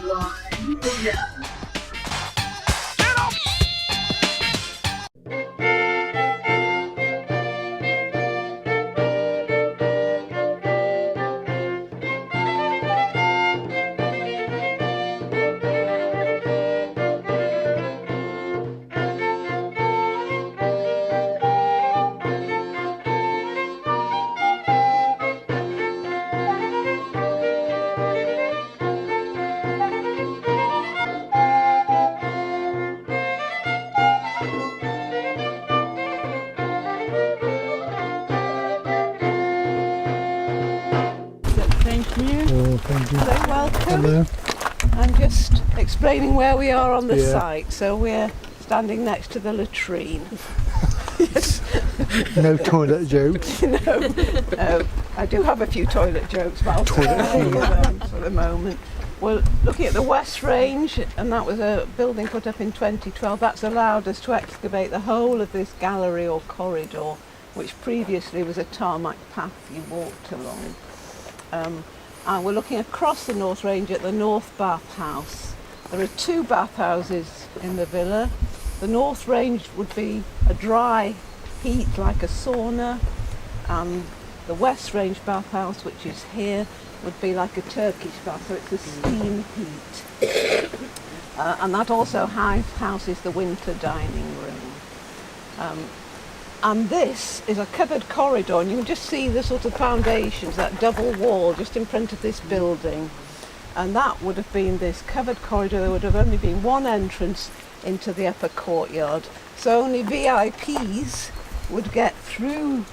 line. Yeah. Hello, welcome. Hello. I'm just explaining where we are on the site. So we're standing next to the latrine. Yes. No toilet jokes. No. I do have a few toilet jokes, but I'll spare them for the moment. We're looking at the West Range, and that was a building put up in 2012. That's allowed us to excavate the whole of this gallery or corridor, which previously was a tarmac path you walked along. And we're looking across the North Range at the North Bathhouse. There are two bathhouses in the villa. The North Range would be a dry heat like a sauna, and the West Range bathhouse, which is here, would be like a Turkish bath, so it's a steam heat. And that also houses the winter dining room. And this is a covered corridor, and you can just see the sort of foundations, that double wall just in front of this building. And that would have been this covered corridor. There would have only been one entrance into the upper courtyard. So only VIPs would get through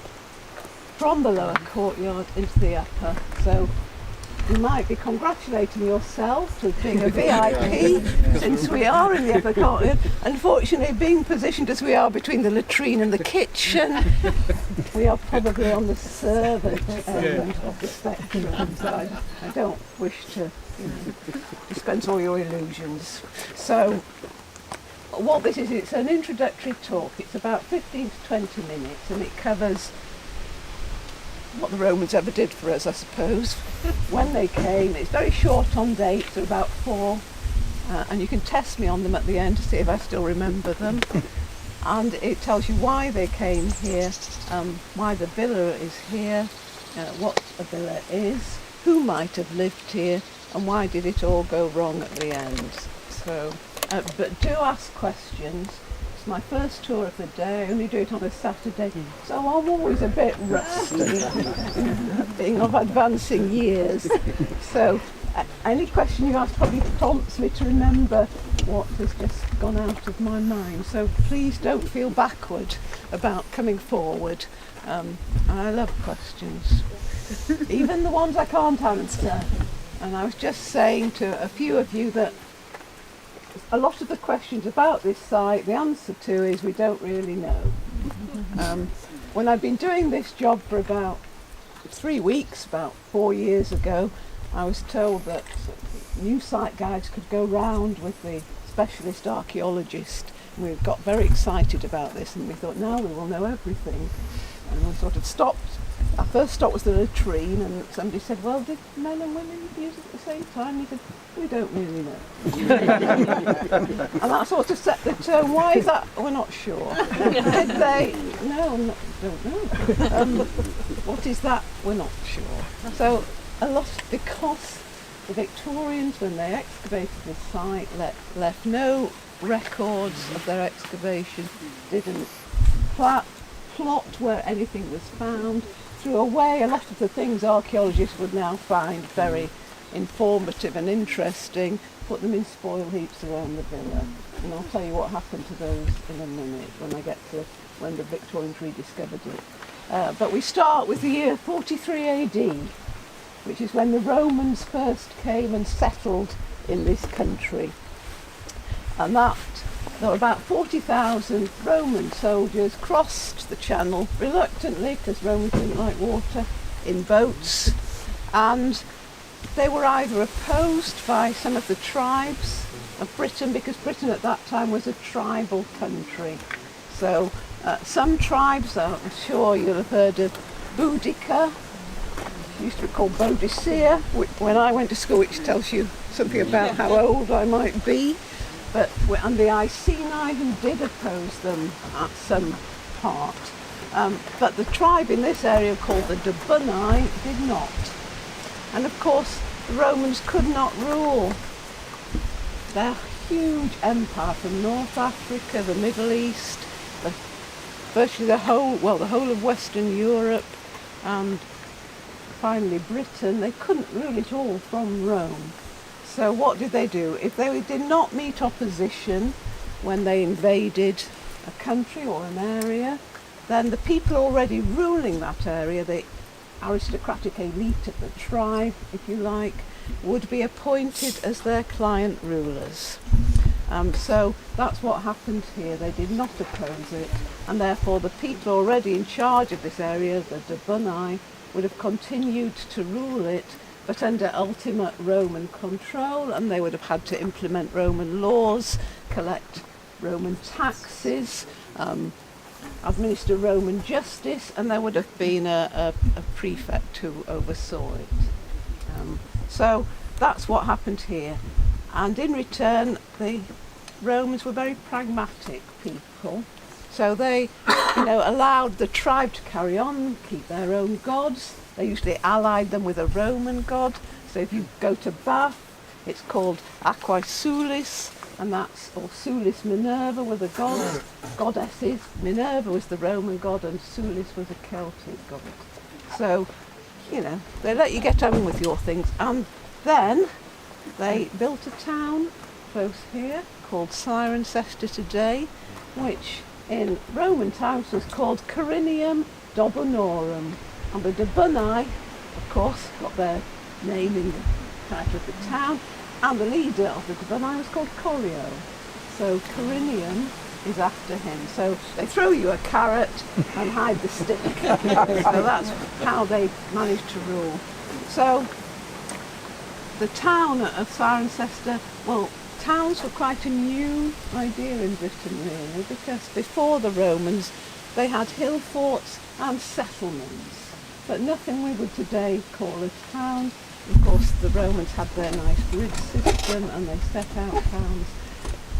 from the lower courtyard into the upper. So you might be congratulating yourself for being a VIP since we are in the upper courtyard. Unfortunately, being positioned as we are between the latrine and the kitchen, we are probably on the servant end of the spectrum. So I don't wish to dispense all your illusions. So what this is, it's an introductory talk. It's about 15 to 20 minutes, and it covers what the Romans ever did for us, I suppose, when they came. It's very short on dates, they're about 4, and you can test me on them at the end to see if I still remember them. And it tells you why they came here, why the villa is here, what a villa is, who might have lived here, and why did it all go wrong at the end. So, but do ask questions. It's my first tour of the day. I only do it on a Saturday, so I'm always a bit rusty, being of advancing years. So any question you ask probably prompts me to remember what has just gone out of my mind. So please don't feel backward about coming forward. I love questions, even the ones I can't answer. And I was just saying to a few of you that a lot of the questions about this site, the answer to is we don't really know. When I'd been doing this job for about 3 weeks, about 4 years ago, I was told that new site guides could go round with the specialist archaeologist. And we got very excited about this, and we thought, now we will know everything. And we sort of stopped. Our first stop was the latrine, and somebody said, well, did men and women use it at the same time? And he said, we don't really know. And that sort of set the tone. Why is that? We're not sure. Did they? No, don't know. What is that? We're not sure. So a lot, because the Victorians, when they excavated the site, left no records of their excavation, didn't plot where anything was found, threw away a lot of the things archaeologists would now find very informative and interesting, put them in spoil heaps around the villa. And I'll tell you what happened to those in a minute when I get to when the Victorians rediscovered it. But we start with the year 43 AD, which is when the Romans first came and settled in this country. And that there were about 40,000 Roman soldiers crossed the channel reluctantly, because Romans didn't like water, in boats, and they were either opposed by some of the tribes of Britain, because Britain at that time was a tribal country. So some tribes, I'm sure you'll have heard of Boudica, used to be called Boadicea, when I went to school, which tells you something about how old I might be. And the Iceni who did oppose them at some part. But the tribe in this area called the Debunni did not. And of course, the Romans could not rule their huge empire from North Africa, the Middle East, virtually the whole of Western Europe, and finally Britain. They couldn't rule it all from Rome. So what did they do? If they did not meet opposition when they invaded a country or an area, then the people already ruling that area, the aristocratic elite of the tribe, if you like, would be appointed as their client rulers. So that's what happened here. They did not oppose it, and therefore the people already in charge of this area, the Debunni, would have continued to rule it, but under ultimate Roman control, and they would have had to implement Roman laws, collect Roman taxes, administer Roman justice, and there would have been a prefect who oversaw it. So that's what happened here. And in return, the Romans were very pragmatic people. So they allowed the tribe to carry on, keep their own gods. They usually allied them with a Roman god. So if you go to Bath, it's called Aquae Sulis, and or Sulis Minerva were the goddesses. Minerva was the Roman god, and Sulis was a Celtic god. So, they let you get on with your things. And then they built a town close here called Cirencester today, which in Roman times was called Carinium Dobunorum. And the Debunni, of course, got their name in the title of the town, and the leader of the Debunni was called Corio. So Carinium is after him. So they throw you a carrot and hide the stick. So that's how they managed to rule. So the town of Cirencester, towns were quite a new idea in Britain really, because before the Romans they had hill forts and settlements, but nothing we would today call a town. Of course the Romans had their nice grid system and they set out towns.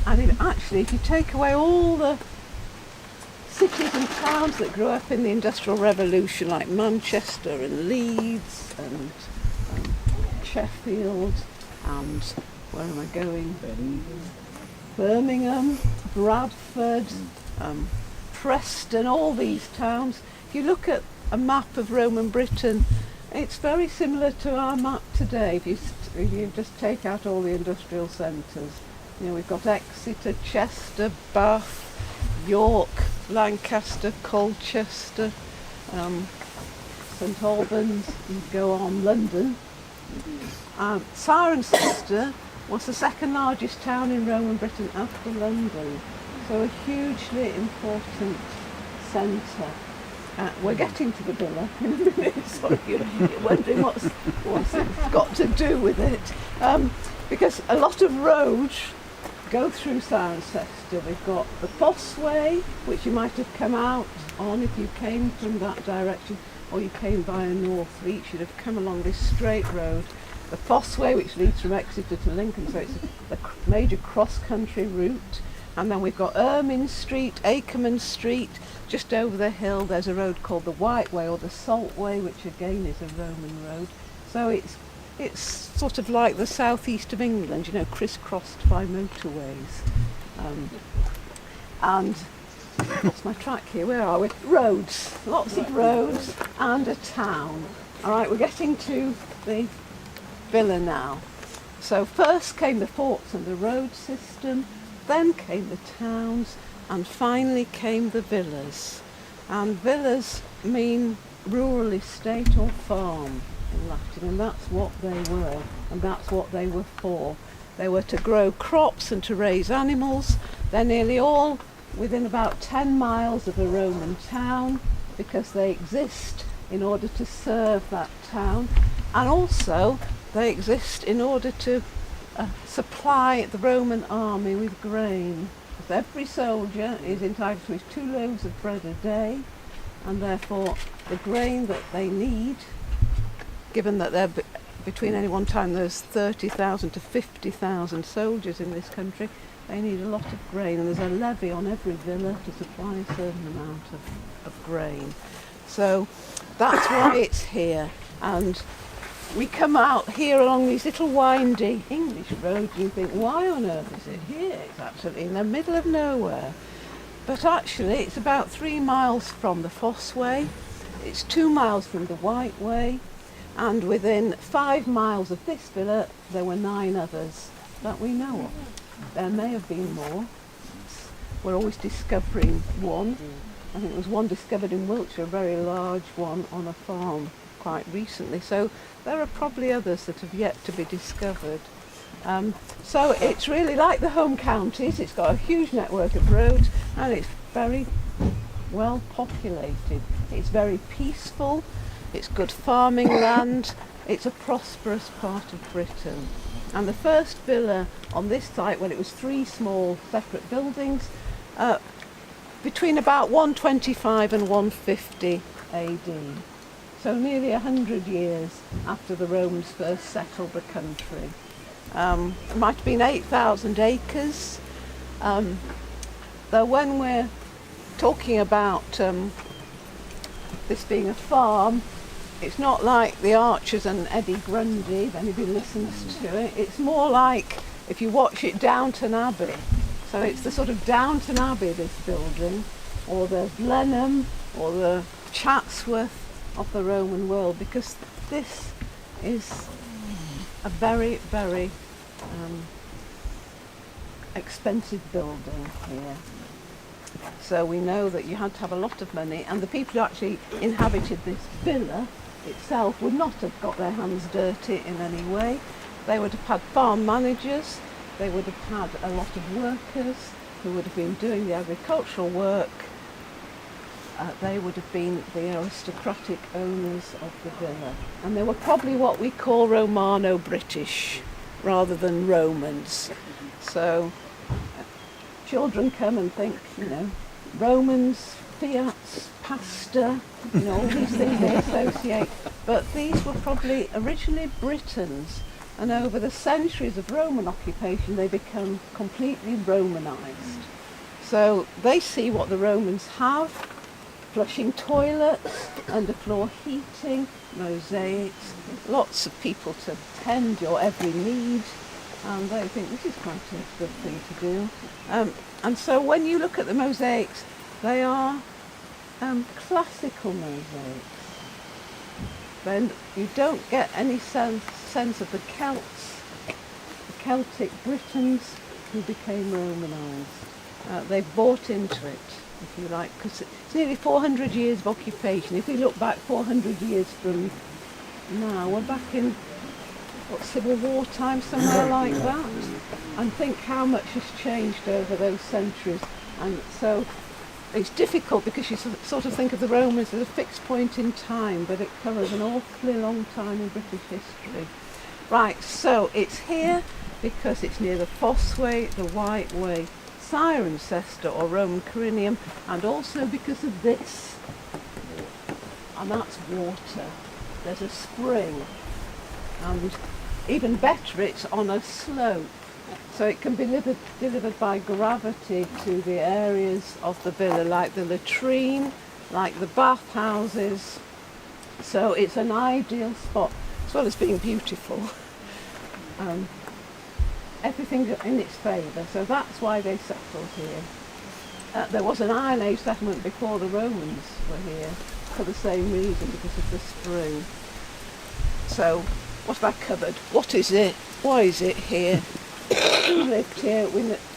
And if you take away all the cities and towns that grew up in the Industrial Revolution, like Manchester and Leeds and Sheffield and where am I going? Birmingham, Bradford, Preston, all these towns. If you look at a map of Roman Britain, it's very similar to our map today. If you just take out all the industrial centres. We've got Exeter, Chester, Bath, York, Lancaster, Colchester, St Albans, and go on, London. Cirencester was the second largest town in Roman Britain after London, so a hugely important centre. We're getting to the villa in a minute, so you're wondering what's it got to do with it. Because a lot of roads go through Cirencester. We've got the Fosse Way, which you might have come out on if you came from that direction, or you came by a north reach, you'd have come along this straight road. The Fosse Way, which leads from Exeter to Lincoln, so it's a major cross-country route. And then we've got Ermine Street, Akerman Street. Just over the hill there's a road called the White Way or the Salt Way, which again is a Roman road. So it's sort of like the southeast of England, crisscrossed by motorways. And what's my track here? Where are we? Roads. Lots of roads and a town. All right, we're getting to the villa now. So first came the forts and the road system, then came the towns, and finally came the villas. And villas mean rural estate or farm in Latin, and that's what they were, and that's what they were for. They were to grow crops and to raise animals. They're nearly all within about 10 miles of a Roman town, because they exist in order to serve that town, and also they exist in order to supply the Roman army with grain. Because every soldier is entitled to his 2 loaves of bread a day, and therefore the grain that they need, given that they're between any one time there's 30,000 to 50,000 soldiers in this country, they need a lot of grain, and there's a levy on every villa to supply a certain amount of grain. So that's why it's here. And we come out here along these little windy English roads and you think, why on earth is it here? It's absolutely in the middle of nowhere. But actually it's about 3 miles from the Fosse Way, it's 2 miles from the Wright Way, and within 5 miles of this villa there were 9 others that we know of. There may have been more. We're always discovering one. I think there was one discovered in Wiltshire, a very large one on a farm quite recently. So there are probably others that have yet to be discovered. So it's really like the home counties. It's got a huge network of roads and it's very well populated. It's very peaceful. It's good farming land. It's a prosperous part of Britain. And the first villa on this site, well, it was 3 small separate buildings, between about 125 and 150 AD. So nearly 100 years after the Romans first settled the country. It might have been 8,000 acres. Though when we're talking about this being a farm, it's not like the Archers and Eddie Grundy, if anybody listens to it. It's more like if you watch it, Downton Abbey. So it's the sort of Downton Abbey, this building, or the Blenheim, or the Chatsworth of the Roman world, because this is a very, very expensive building here. So we know that you had to have a lot of money, and the people who actually inhabited this villa itself would not have got their hands dirty in any way. They would have had farm managers, they would have had a lot of workers who would have been doing the agricultural work. They would have been the aristocratic owners of the villa. And they were probably what we call Romano-British rather than Romans. So children come and think, Romans, Fiats, pasta, all these things they associate. But these were probably originally Britons, and over the centuries of Roman occupation they become completely Romanized. So they see what the Romans have: flushing toilets, underfloor heating, mosaics, lots of people to tend your every need, and they think this is quite a good thing to do. And so when you look at the mosaics, they are classical mosaics. Then you don't get any sense of the Celts, the Celtic Britons who became Romanized. They bought into it, if you like, because it's nearly 400 years of occupation. If we look back 400 years from now, we're back in Civil War time, somewhere like that, and think how much has changed over those centuries. And so it's difficult because you sort of think of the Romans as a fixed point in time, but it covers an awfully long time in British history. Right, so it's here because it's near the Fosse Way, the Wright Way, Cirencester or Roman Carinnium, and also because of this, and that's water. There's a spring, and even better, it's on a slope, so it can be delivered by gravity to the areas of the villa, like the latrine, like the bathhouses. So it's an ideal spot, as well as being beautiful. Everything in its favour, so that's why they settled here. There was an Iron Age settlement before the Romans were here, for the same reason, because of the spring. So, what have I covered? What is it? Why is it here? Who lived here?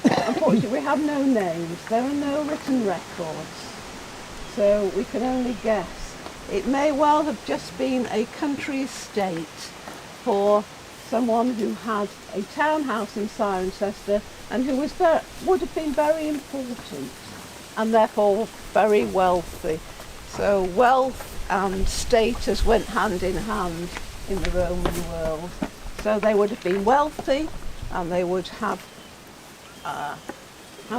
Unfortunately, we have no names. There are no written records, so we can only guess. It may well have just been a country estate for someone who had a townhouse in Cirencester and who would have been very important and therefore very wealthy. So wealth and status went hand in hand in the Roman world. So they would have been wealthy, and they would have, how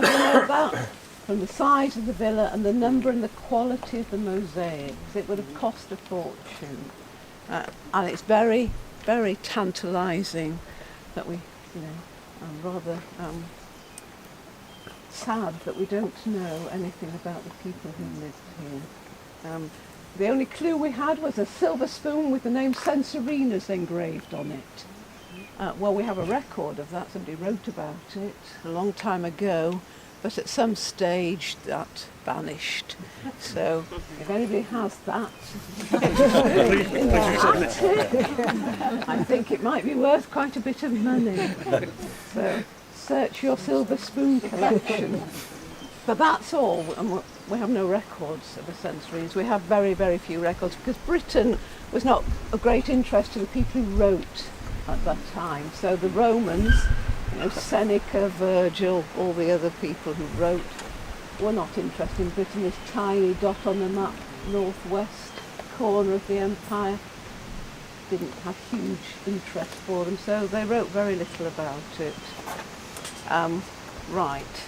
do you know that? From the size of the villa and the number and the quality of the mosaics. It would have cost a fortune. And it's very very tantalising that we, rather sad that we don't know anything about the people who lived here. The only clue we had was a silver spoon with the name Censorinas engraved on it. Well, we have a record of that. Somebody wrote about it a long time ago, but at some stage that vanished. So if anybody has that, I think it might be worth quite a bit of money. So search your silver spoon collection. But that's all, and we have no records of the Censorinas. We have very, very few records because Britain was not of great interest to the people who wrote at that time. So the Romans, Seneca, Virgil, all the other people who wrote were not interested in Britain. This tiny dot on the map, northwest corner of the empire, didn't have huge interest for them, so they wrote very little about it. Right.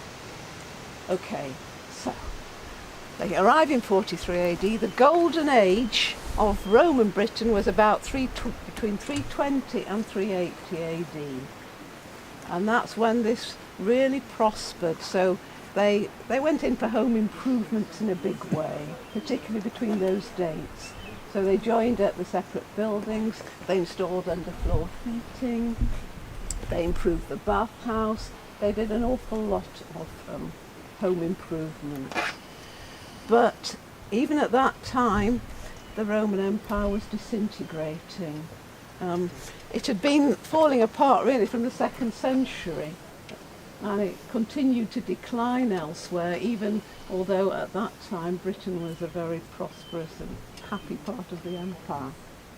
Okay, so they arrive in 43 AD. The golden age of Roman Britain was about between 320 and 380 AD. And that's when this really prospered. So they went in for home improvements in a big way, particularly between those dates. So they joined up the separate buildings, they installed underfloor heating, they improved the bathhouse, they did an awful lot of home improvements. But even at that time, the Roman Empire was disintegrating. It had been falling apart really from the 2nd century, and it continued to decline elsewhere, even although at that time Britain was a very prosperous and happy part of the empire,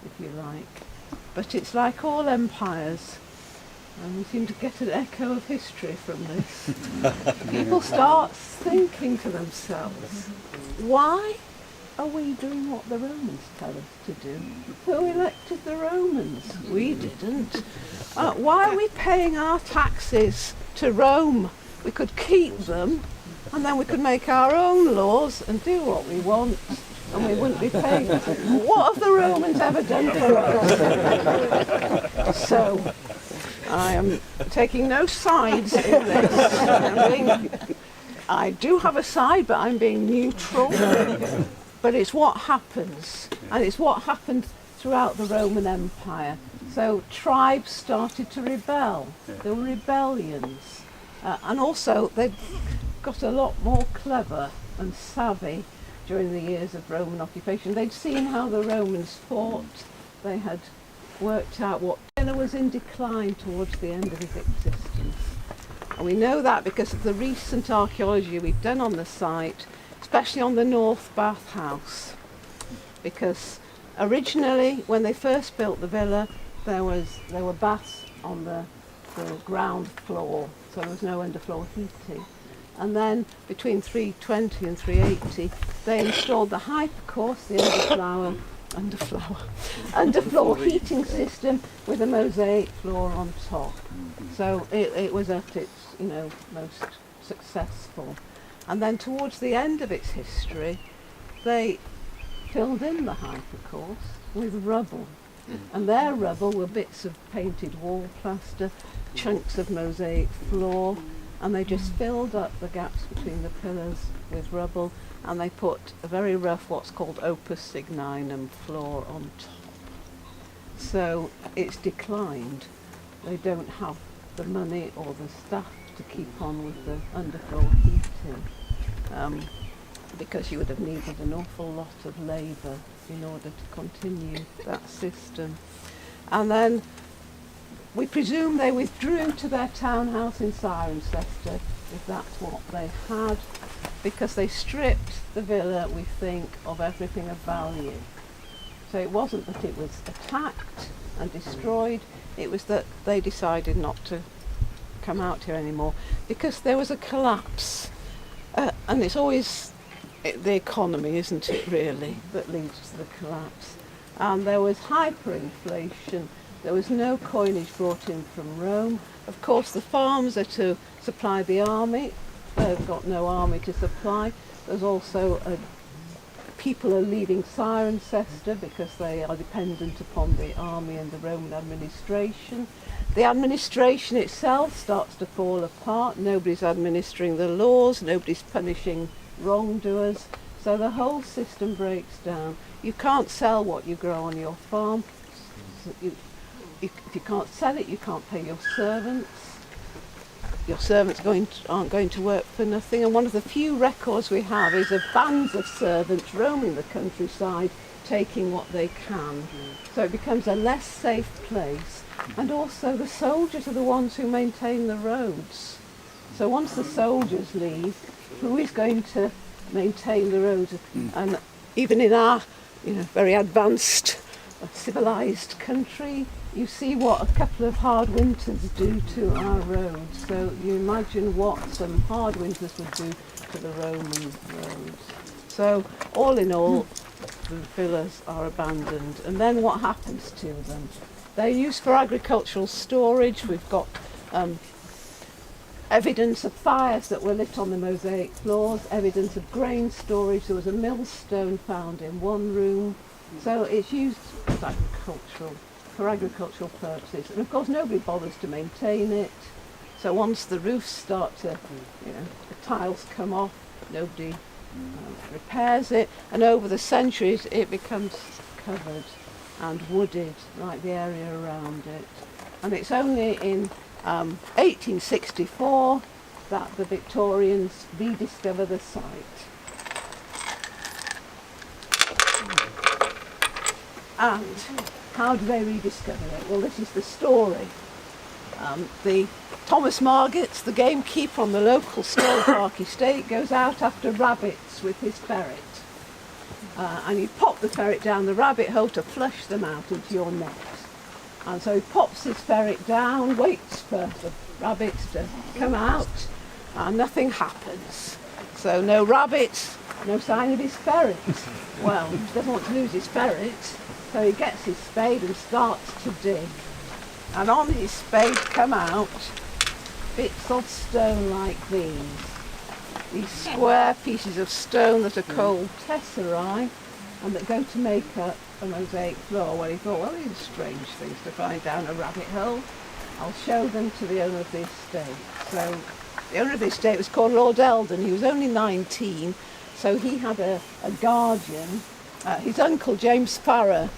if you like. But it's like all empires, and we seem to get an echo of history from this. People start thinking to themselves, why are we doing what the Romans tell us to do? Who elected the Romans? We didn't. Why are we paying our taxes to Rome? We could keep them, and then we could make our own laws and do what we want, and we wouldn't be paying. What have the Romans ever done for us? So I am taking no sides in this. I do have a side, but I'm being neutral. But it's what happens, and it's what happened throughout the Roman Empire. So tribes started to rebel. There were rebellions. And also they got a lot more clever and savvy during the years of Roman occupation. They'd seen how the Romans fought. They had worked out what was in decline towards the end of his existence. And we know that because of the recent archaeology we've done on the site, especially on the North Bathhouse, because originally when they first built the villa there were baths on the ground floor, so there was no underfloor heating. And then between 320 and 380 they installed the hypercourse, the underfloor heating system with a mosaic floor on top. So it was at its most successful. And then towards the end of its history, they filled in the hypercourse with rubble. And their rubble were bits of painted wall plaster, chunks of mosaic floor, and they just filled up the gaps between the pillars with rubble, and they put a very rough, what's called opus signinum floor on top. So it's declined. They don't have the money or the staff to keep on with the underfloor heating. Because you would have needed an awful lot of labour in order to continue that system. And then we presume they withdrew to their townhouse in Cirencester, if that's what they had, because they stripped the villa, we think, of everything of value. So it wasn't that it was attacked and destroyed, it was that they decided not to come out here anymore, because there was a collapse. And it's always the economy, isn't it, really, that leads to the collapse. And there was hyperinflation. There was no coinage brought in from Rome. Of course, the farms are to supply the army. They've got no army to supply. There's also people are leaving Cirencester because they are dependent upon the army and the Roman administration. The administration itself starts to fall apart. Nobody's administering the laws, nobody's punishing wrongdoers, so the whole system breaks down. You can't sell what you grow on your farm. So if you can't sell it, you can't pay your servants. Your servants aren't going to work for nothing. And one of the few records we have is of bands of servants roaming the countryside, taking what they can. So it becomes a less safe place. And also the soldiers are the ones who maintain the roads. So once the soldiers leave, who is going to maintain the roads? And even in our very advanced, civilised country, you see what a couple of hard winters do to our roads. So you imagine what some hard winters would do to the Roman roads. So all in all, the villas are abandoned. And then what happens to them? They're used for agricultural storage. We've got evidence of fires that were lit on the mosaic floors, evidence of grain storage. There was a millstone found in one room. So it's used as for agricultural purposes. And of course nobody bothers to maintain it. So once the roofs start to, the tiles come off, nobody repairs it. And over the centuries it becomes covered and wooded, like the area around it. And it's only in 1864 that the Victorians rediscover the site. And how do they rediscover it? Well, this is the story. The Thomas Margetts, the gamekeeper on the local Stowe Park estate, goes out after rabbits with his ferret. And you pop the ferret down the rabbit hole to flush them out into your net. And so he pops his ferret down, waits for the rabbits to come out, and nothing happens. So no rabbits, no sign of his ferret. Well, he doesn't want to lose his ferret, so he gets his spade and starts to dig. And on his spade come out bits of stone like these square pieces of stone that are called tesserae, and that go to make up a mosaic floor. Well, he thought, well, these are strange things to find down a rabbit hole. I'll show them to the owner of the estate. So the owner of the estate was called Lord Eldon. He was only 19, so he had a guardian, his uncle James Farrer,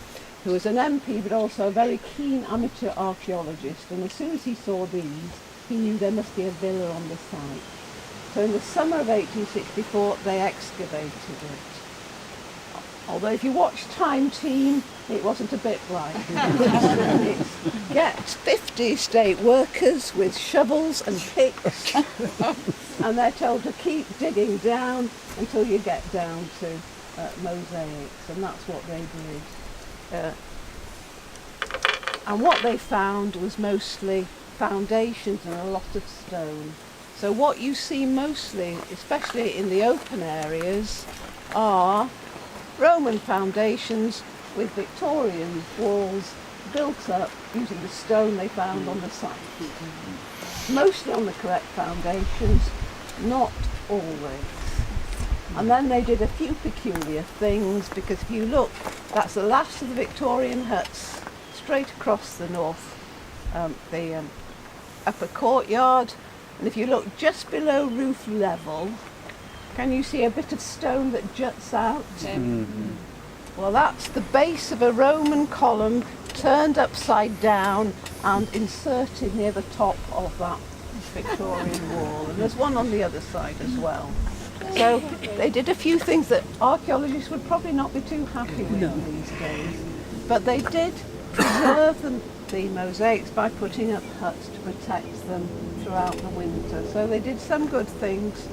who was an MP but also a very keen amateur archaeologist. And as soon as he saw these, he knew there must be a villa on the site. So in the summer of 1864, they excavated it. Although if you watch Time Team, it wasn't a bit like it. Get 50 estate workers with shovels and picks, and they're told to keep digging down until you get down to mosaics, and that's what they did. And what they found was mostly foundations and a lot of stone. So what you see mostly, especially in the open areas, are Roman foundations with Victorian walls built up using the stone they found on the site. Mostly on the correct foundations, not always. And then they did a few peculiar things, because if you look, that's the last of the Victorian huts straight across the north, the upper courtyard. And if you look just below roof level, can you see a bit of stone that juts out? Well, that's the base of a Roman column turned upside down and inserted near the top of that Victorian wall. And there's one on the other side as well. So they did a few things that archaeologists would probably not be too happy with these days. But they did preserve the mosaics by putting up huts to protect them throughout the winter. So they did some good things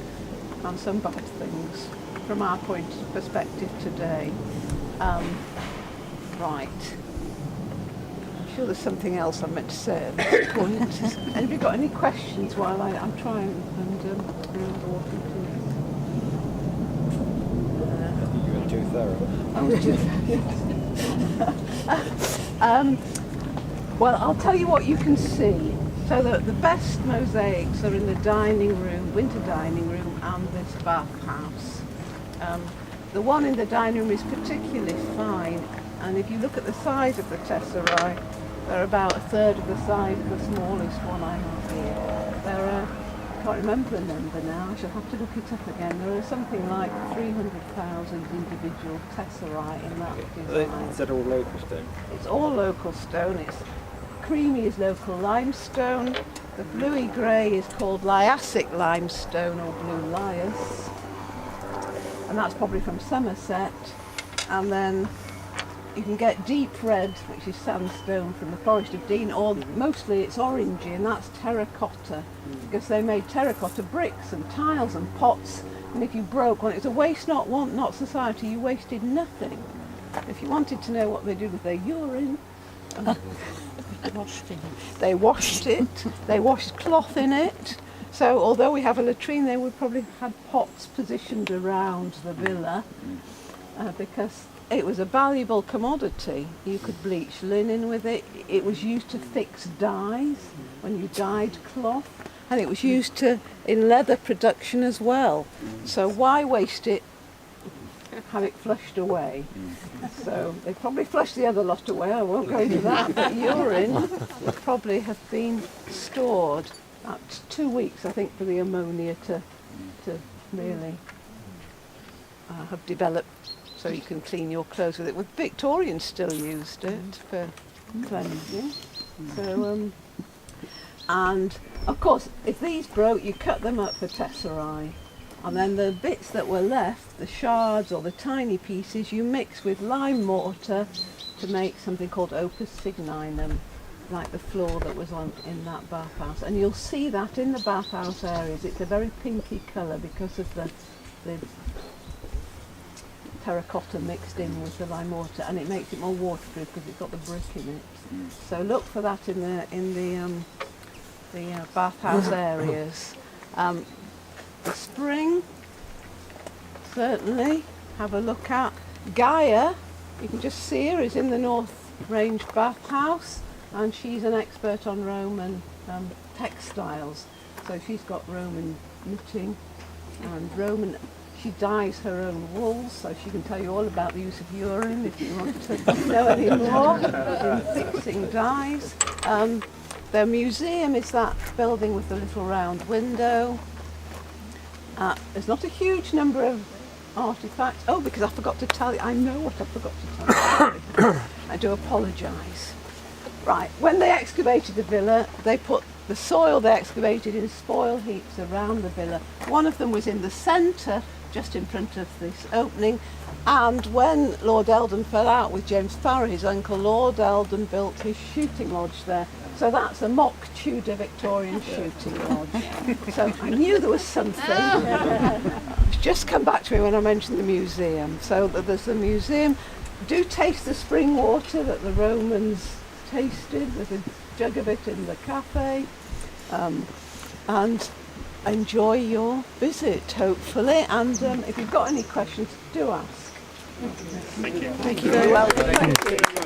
and some bad things from our perspective today. Right. I'm sure there's something else I meant to say at this point. Have you got any questions while I'm trying and remember what it is? You're too thorough. I was too well, I'll tell you what you can see. So the best mosaics are in the dining room, winter dining room, and this bathhouse. The one in the dining room is particularly fine, and if you look at the size of the tesserae, they're about a third of the size of the smallest one I have here. I can't remember the number now, I shall have to look it up again. There are something like 300,000 individual tesserae in that design. Is that all local stone? It's all local stone. It's creamy is local limestone. The bluey grey is called liassic limestone or blue lias. And that's probably from Somerset. And then you can get deep red, which is sandstone from the Forest of Dean, or mostly it's orangey, and that's terracotta, because they made terracotta bricks and tiles and pots, and if you broke one, it was a waste not, want not society, you wasted nothing. If you wanted to know what they did with their urine, they washed it, they washed cloth in it. So although we have a latrine, they would probably have had pots positioned around the villa, because it was a valuable commodity. You could bleach linen with it. It was used to fix dyes when you dyed cloth, and it was used in leather production as well. So why waste it? Have it flushed away. So they probably flushed the other lot away. I won't go into that. But urine would probably have been stored about 2 weeks, I think, for the ammonia to really have developed. So you can clean your clothes with it. Well, Victorians still used it for cleansing. So, and of course, if these broke, you cut them up for tesserae, and then the bits that were left, the shards or the tiny pieces, you mix with lime mortar to make something called opus signinum, like the floor that was on in that bathhouse. And you'll see that in the bathhouse areas. It's a very pinky colour because of the terracotta mixed in with the lime mortar, and it makes it more waterproof because it's got the brick in it. So look for that in the bathhouse areas. The spring, certainly have a look at. Gaia, you can just see her, is in the North Range bathhouse, and she's an expert on Roman textiles. So she's got Roman knitting and Roman. She dyes her own wool, so she can tell you all about the use of urine if you want to know any more in fixing dyes. The museum is that building with the little round window. There's not a huge number of artefacts. Oh, because I forgot to tell you. I know what I forgot to tell you. I do apologise. Right, when they excavated the villa, they put the soil they excavated in spoil heaps around the villa. One of them was in the centre, just in front of this opening, and when Lord Eldon fell out with James Farrar, his uncle, Lord Eldon built his shooting lodge there. So that's a mock Tudor Victorian shooting lodge. So I knew there was something. It's just come back to me when I mentioned the museum. So there's the museum. Do taste the spring water that the Romans tasted. There's a jug of it in the cafe. And enjoy your visit, hopefully. And if you've got any questions, do ask. Thank you. Thank you very well. Thank you.